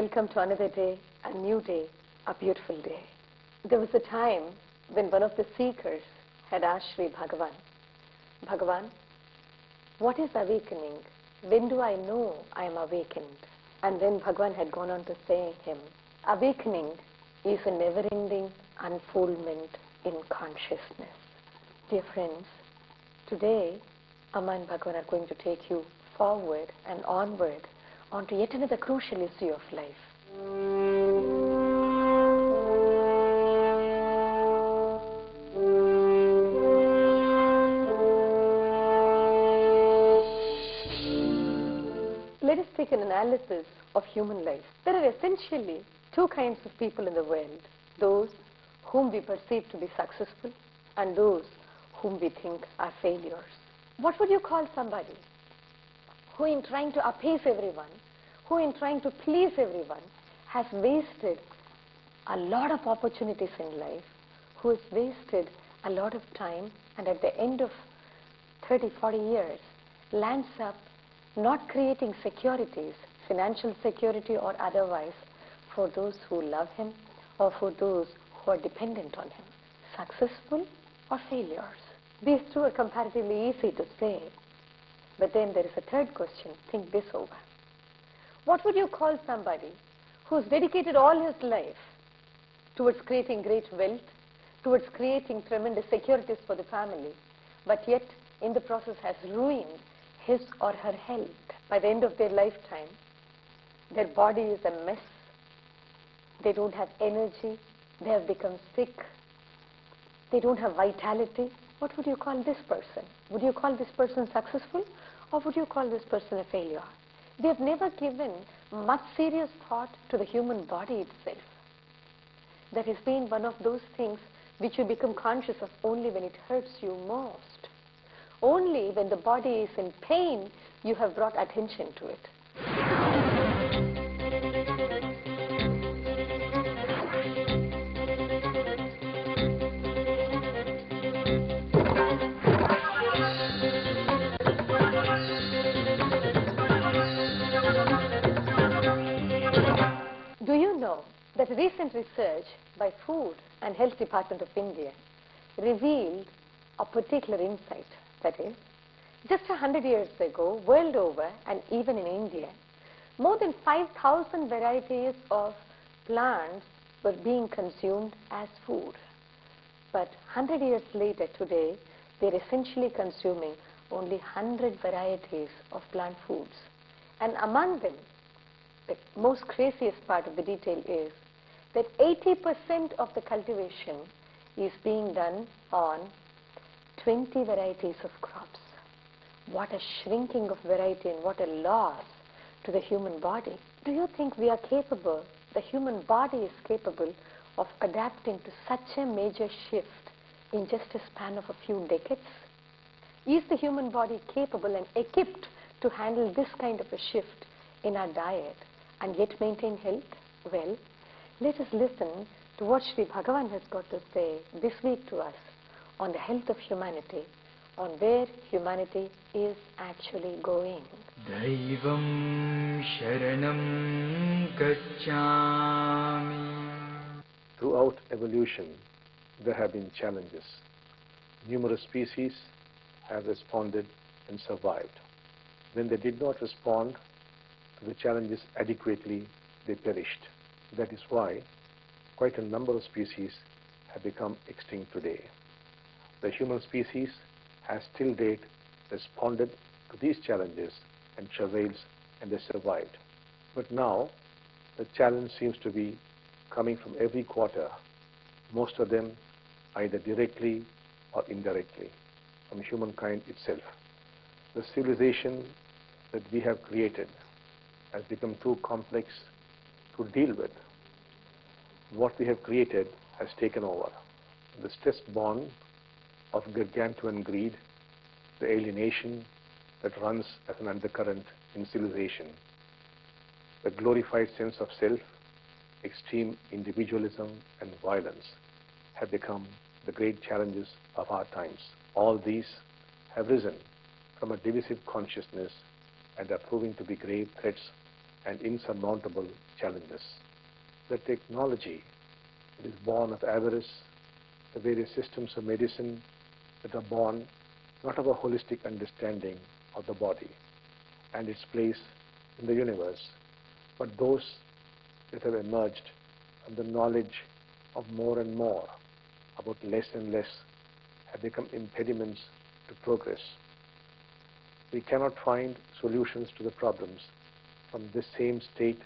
Welcome to another day, a new day, a beautiful day. There was a time when one of the seekers had asked Sri Bhagavan, Bhagavan, what is awakening? When do I know I am awakened? And then Bhagavan had gone on to say him, awakening is a never-ending unfoldment in consciousness. Dear friends, today Amma and Bhagavan are going to take you forward and onward onto yet another crucial issue of life. Let us take an analysis of human life. There are essentially two kinds of people in the world, those whom we perceive to be successful and those whom we think are failures. What would you call somebody who in trying to appease everyone, who in trying to please everyone, has wasted a lot of opportunities in life, who has wasted a lot of time and at the end of 30, 40 years lands up not creating securities, financial security or otherwise, for those who love him or for those who are dependent on him? Successful or failures? These two are comparatively easy to say. But then there is a third question. Think this over. What would you call somebody who's dedicated all his life towards creating great wealth, towards creating tremendous securities for the family, but yet in the process has ruined his or her health? By the end of their lifetime, their body is a mess. They don't have energy. They have become sick. They don't have vitality. What would you call this person? Would you call this person successful or would you call this person a failure? They have never given much serious thought to the human body itself. That has been one of those things which you become conscious of only when it hurts you most. Only when the body is in pain, you have brought attention to it. Do you know that recent research by Food and Health Department of India revealed a particular insight? That is, just 100 years ago, world over and even in India, more than 5,000 varieties of plants were being consumed as food. But 100 years later today, they're essentially consuming only 100 varieties of plant foods. And among them, the most craziest part of the detail is that 80% of the cultivation is being done on 20 varieties of crops. What a shrinking of variety and what a loss to the human body. Do you think we are capable, the human body is capable of adapting to such a major shift in just a span of a few decades? Is the human body capable and equipped to handle this kind of a shift in our diet and yet maintain health? Well, let us listen to what Sri Bhagavan has got to say this week to us on the health of humanity, on where humanity is actually going. Daivam Sharanam Gacchami. Throughout evolution, there have been challenges. Numerous species have responded and survived. When they did not respond to the challenges adequately, they perished. That is why quite a number of species have become extinct today. The human species has till date responded to these challenges and travails, and they survived. But now, the challenge seems to be coming from every quarter, most of them either directly or indirectly from humankind itself. The civilization that we have created has become too complex to deal with. What we have created has taken over. The stress born of gargantuan greed, the alienation that runs as an undercurrent in civilization, the glorified sense of self, extreme individualism and violence have become the great challenges of our times. All these have risen from a divisive consciousness and are proving to be grave threats and insurmountable challenges. The technology that is born of avarice, the various systems of medicine that are born not of a holistic understanding of the body and its place in the universe, but those that have emerged from the knowledge of more and more about less and less have become impediments to progress. We cannot find solutions to the problems from this same state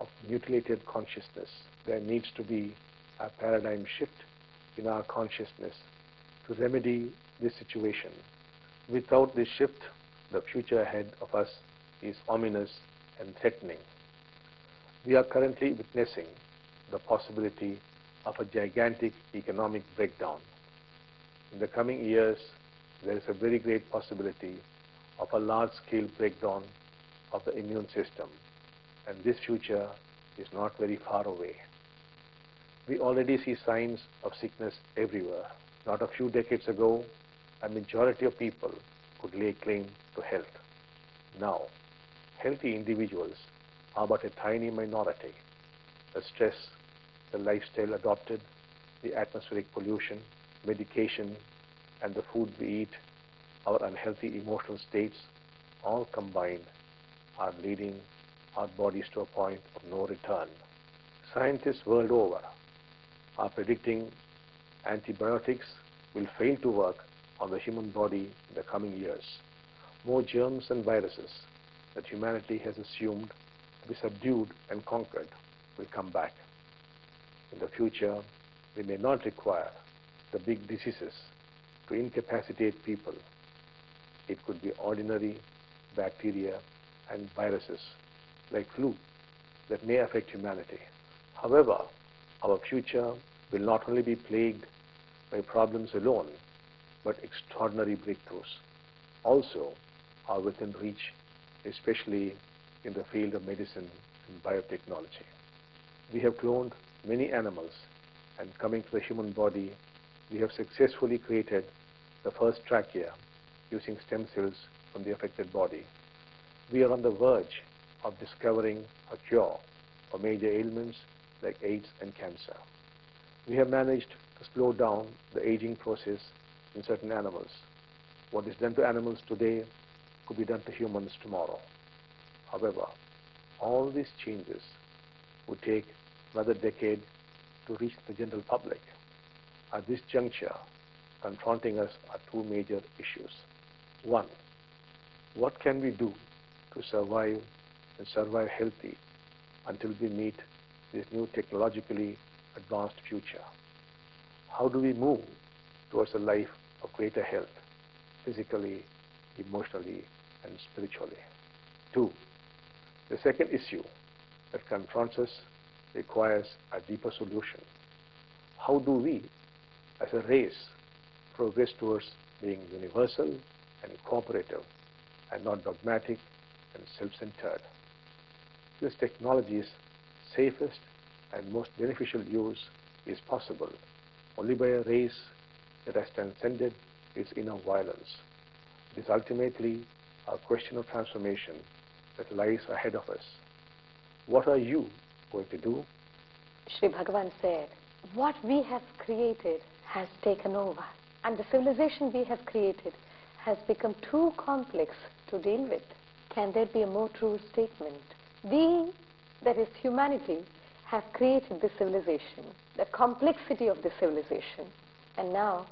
of mutilated consciousness. There needs to be a paradigm shift in our consciousness to remedy this situation. Without this shift, the future ahead of us is ominous and threatening. We are currently witnessing the possibility of a gigantic economic breakdown. In the coming years, there is a very great possibility of a large-scale breakdown of the immune system, and this future is not very far away. We already see signs of sickness everywhere. Not a few decades ago, a majority of people could lay claim to health. Now, healthy individuals are but a tiny minority. The stress, the lifestyle adopted, the atmospheric pollution, medication, and the food we eat, our unhealthy emotional states, all combined are leading our bodies to a point of no return. Scientists world over are predicting antibiotics will fail to work on the human body in the coming years. More germs and viruses that humanity has assumed to be subdued and conquered will come back. In the future, we may not require the big diseases to incapacitate people. It could be ordinary bacteria and viruses like flu that may affect humanity. However, our future will not only be plagued by problems alone, but extraordinary breakthroughs also are within reach, especially in the field of medicine and biotechnology. We have cloned many animals, and coming to the human body, we have successfully created the first trachea using stem cells from the affected body. We are on the verge of discovering a cure for major ailments like AIDS and cancer. We have managed to slow down the aging process in certain animals. What is done to animals today could be done to humans tomorrow. However, all these changes would take another decade to reach the general public. At this juncture, confronting us are two major issues. One, what can we do to survive and survive healthy until we meet this new technologically advanced future? How do we move towards a life of greater health, physically, emotionally, and spiritually? Two, the second issue that confronts us requires a deeper solution. How do we, as a race, progress towards being universal and cooperative and not dogmatic and self-centered? This technology's safest and most beneficial use is possible only by a race that has transcended its inner violence. It is ultimately a question of transformation that lies ahead of us. What are you going to do? Sri Bhagavan said, what we have created has taken over, and the civilization we have created has become too complex to deal with. Can there be a more true statement? We, that is humanity, have created this civilization, the complexity of this civilization, and now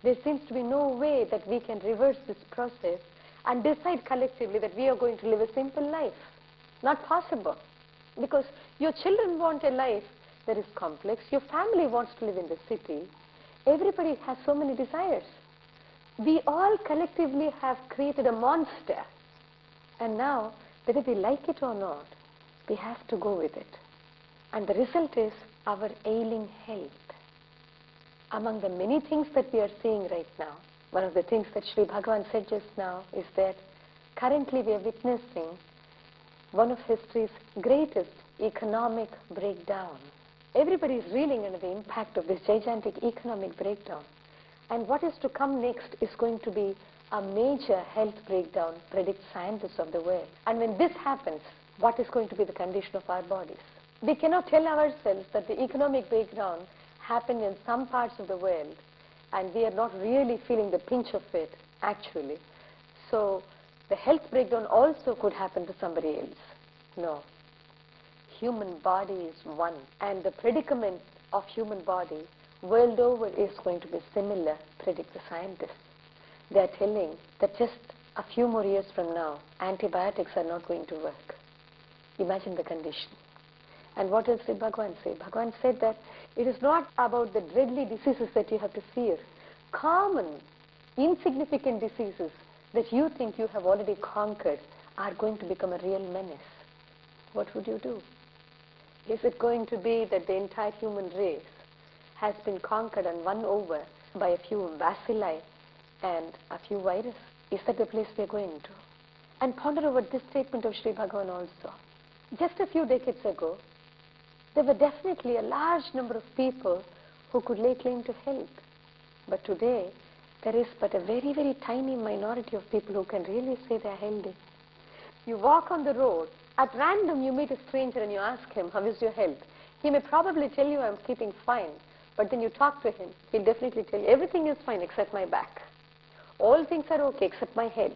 there seems to be no way that we can reverse this process and decide collectively that we are going to live a simple life. Not possible, because your children want a life that is complex, your family wants to live in the city, everybody has so many desires. We all collectively have created a monster, and now, whether we like it or not, we have to go with it. And the result is our ailing health. Among the many things that we are seeing right now, one of the things that Sri Bhagavan said just now is that currently we are witnessing one of history's greatest economic breakdown. Everybody is reeling under the impact of this gigantic economic breakdown. And what is to come next is going to be a major health breakdown, predict scientists of the world. And when this happens, what is going to be the condition of our bodies. We cannot tell ourselves that the economic breakdown happened in some parts of the world and we are not really feeling the pinch of it actually. So the health breakdown also could happen to somebody else. No. Human body is one, and the predicament of human body world over is going to be similar, predict the scientists. They are telling that just a few more years from now, antibiotics are not going to work. Imagine the condition. And what else did Bhagavan say? Bhagavan said that it is not about the deadly diseases that you have to fear. Common, insignificant diseases that you think you have already conquered are going to become a real menace. What would you do? Is it going to be that the entire human race has been conquered and won over by a few bacilli and a few viruses? Is that the place we are going to? And ponder over this statement of Sri Bhagavan also. Just a few decades ago, there were definitely a large number of people who could lay claim to health. But today, there is but a very, very tiny minority of people who can really say they are healthy. You walk on the road, at random you meet a stranger and you ask him, how is your health? He may probably tell you, I'm keeping fine. But then you talk to him, he'll definitely tell you, everything is fine except my back. All things are okay except my head.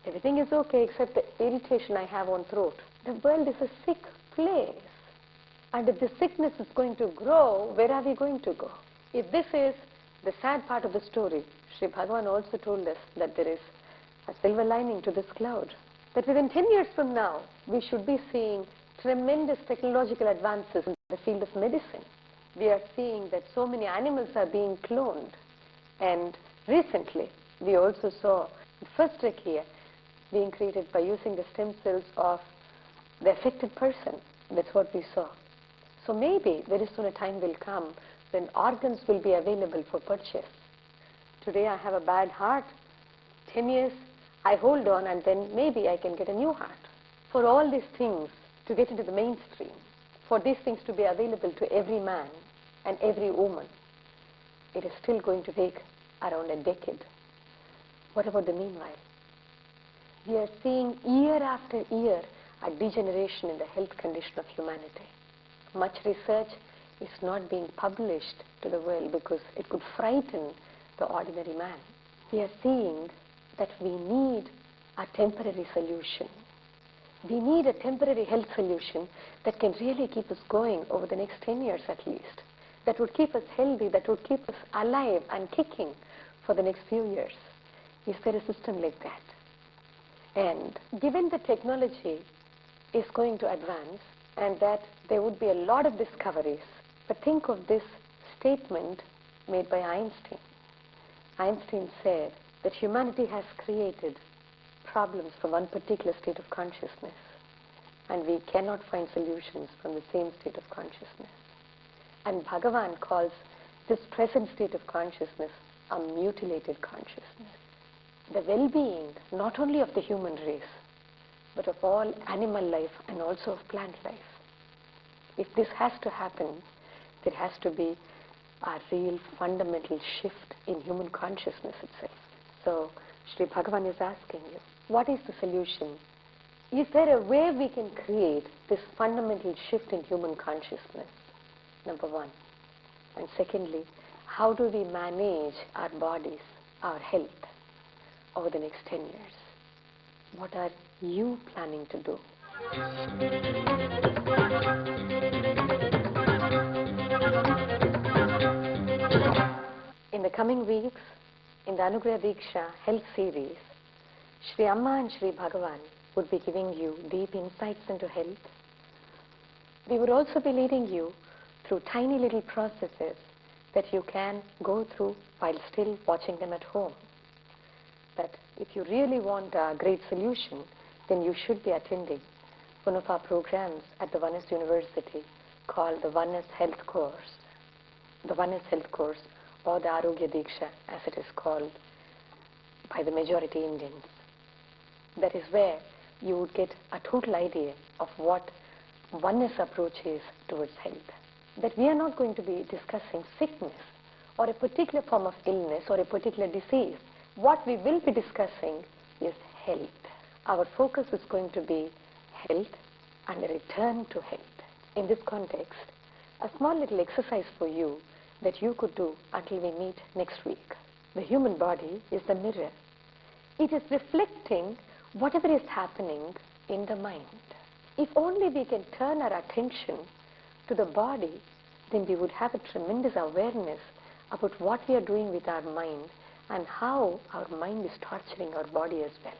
Everything is okay except the irritation I have on throat. The world is a sick place. And if the sickness is going to grow, where are we going to go? If this is the sad part of the story, Sri Bhagavan also told us that there is a silver lining to this cloud. That within 10 years from now, we should be seeing tremendous technological advances in the field of medicine. We are seeing that so many animals are being cloned. And recently, we also saw the first trachea being created by using the stem cells of the affected person. That's what we saw. So maybe very soon a time will come when organs will be available for purchase. Today I have a bad heart. 10 years I hold on and then maybe I can get a new heart. For all these things to get into the mainstream, for these things to be available to every man and every woman, it is still going to take around a decade. What about the meanwhile? We are seeing year after year a degeneration in the health condition of humanity. Much research is not being published to the world because it could frighten the ordinary man. We are seeing that we need a temporary solution. We need a temporary health solution that can really keep us going over the next 10 years at least. That would keep us healthy, that would keep us alive and kicking for the next few years. Is there a system like that? And given the technology is going to advance and that there would be a lot of discoveries, but think of this statement made by Einstein. Einstein said that humanity has created problems from one particular state of consciousness and we cannot find solutions from the same state of consciousness. And Bhagavan calls this present state of consciousness a mutilated consciousness. The well-being not only of the human race, but of all animal life and also of plant life. If this has to happen, there has to be a real fundamental shift in human consciousness itself. So, Sri Bhagavan is asking you, what is the solution? Is there a way we can create this fundamental shift in human consciousness? Number one. And secondly, how do we manage our bodies, our health, over the next 10 years? What are you planning to do? In the coming weeks, in the Anugrah Diksha Health Series, Sri Amma and Sri Bhagavan would be giving you deep insights into health. We would also be leading you through tiny little processes that you can go through while still watching them at home. But if you really want a great solution, then you should be attending one of our programs at the Oneness University called the Oneness Health Course. The Oneness Health Course, or the Arogya Diksha as it is called by the majority Indians. That is where you would get a total idea of what oneness approach is towards health. That we are not going to be discussing sickness or a particular form of illness or a particular disease. What we will be discussing is health. Our focus is going to be health and a return to health. In this context, a small little exercise for you that you could do until we meet next week. The human body is the mirror. It is reflecting whatever is happening in the mind. If only we can turn our attention to the body, then we would have a tremendous awareness about what we are doing with our mind and how our mind is torturing our body as well.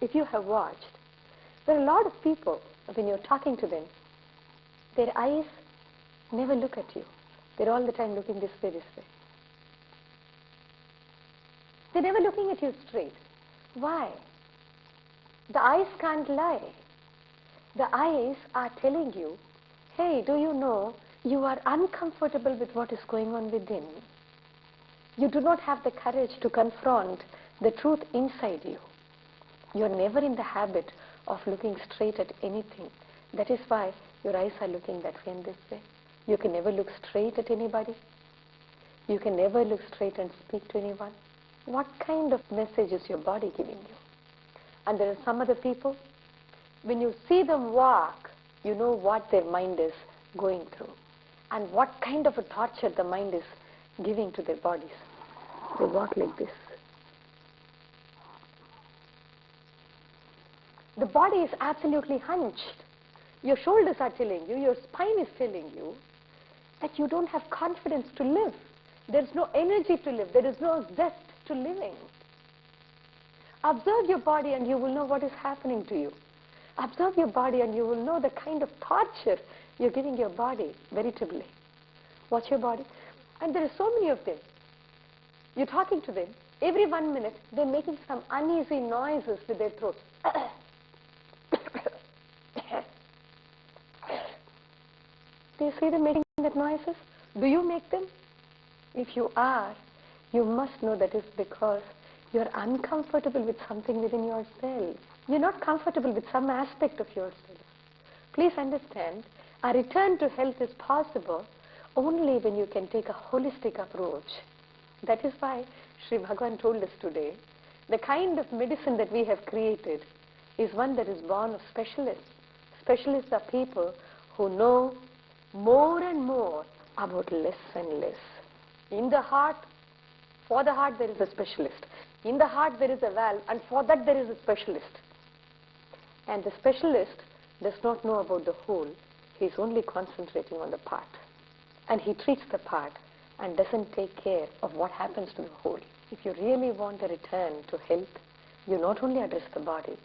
If you have watched, there are a lot of people, when you're talking to them, their eyes never look at you. They're all the time looking this way, this way. They're never looking at you straight. Why? The eyes can't lie. The eyes are telling you, hey, do you know you are uncomfortable with what is going on within? You do not have the courage to confront the truth inside you. You're never in the habit of looking straight at anything. That is why your eyes are looking that way and this way. You can never look straight at anybody. You can never look straight and speak to anyone. What kind of message is your body giving you? And there are some other people, when you see them walk, you know what their mind is going through and what kind of a torture the mind is giving to their bodies. They walk like this. The body is absolutely hunched. Your shoulders are telling you, your spine is telling you that you don't have confidence to live. There's no energy to live. There is no zest to living. Observe your body and you will know what is happening to you. Observe your body and you will know the kind of torture you're giving your body veritably. Watch your body. And there are so many of them. You're talking to them. Every 1 minute, they're making some uneasy noises with their throats. Do you see them making that noises? Do you make them? If you are, you must know that is because you're uncomfortable with something within yourself. You're not comfortable with some aspect of yourself. Please understand, a return to health is possible only when you can take a holistic approach. That is why Sri Bhagavan told us today, the kind of medicine that we have created is one that is born of specialists. Specialists are people who know more and more about less and less. In the heart, for the heart there is a specialist. In the heart there is a valve, and for that there is a specialist. And the specialist does not know about the whole. He is only concentrating on the part. And he treats the part and doesn't take care of what happens to the whole. If you really want a return to health, you not only address the body,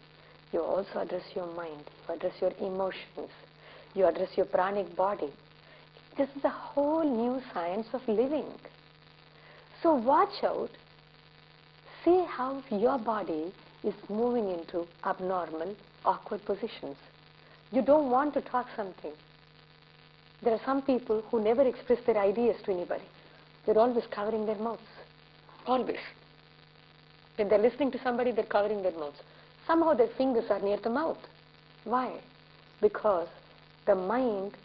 you also address your mind, you address your emotions, you address your pranic body. This is a whole new science of living. So watch out. See how your body is moving into abnormal, awkward positions. You don't want to talk something. There are some people who never express their ideas to anybody. They're always covering their mouths. Always. When they're listening to somebody, they're covering their mouths. Somehow their fingers are near the mouth. Why? Because the mind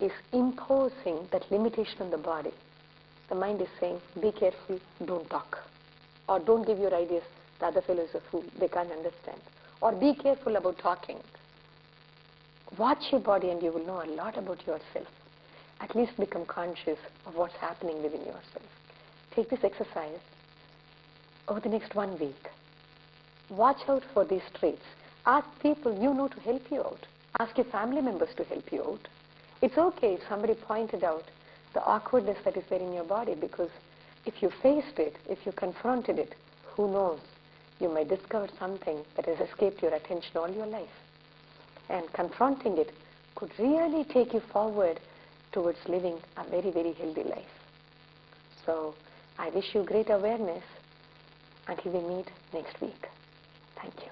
is imposing that limitation on the body. The mind is saying, be careful, don't talk. Or don't give your ideas, the other fellow is a fool, they can't understand. Or be careful about talking. Watch your body and you will know a lot about yourself. At least become conscious of what's happening within yourself. Take this exercise over the next 1 week. Watch out for these traits. Ask people you know to help you out. Ask your family members to help you out. It's okay if somebody pointed out the awkwardness that is there in your body, because if you faced it, if you confronted it, who knows, you might discover something that has escaped your attention all your life. And confronting it could really take you forward towards living a very, very healthy life. So I wish you great awareness until we meet next week. Thank you.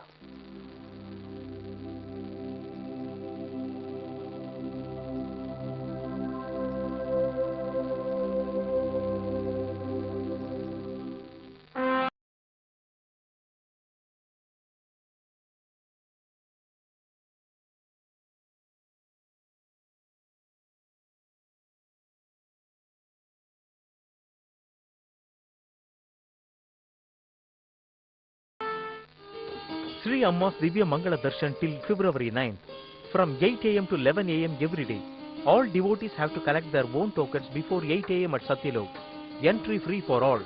Sri Amma's Divya Mangala Darshan till February 9th. From 8 a.m. to 11 a.m. every day. All devotees have to collect their own tokens before 8 a.m. at Satyalok. Entry free for all.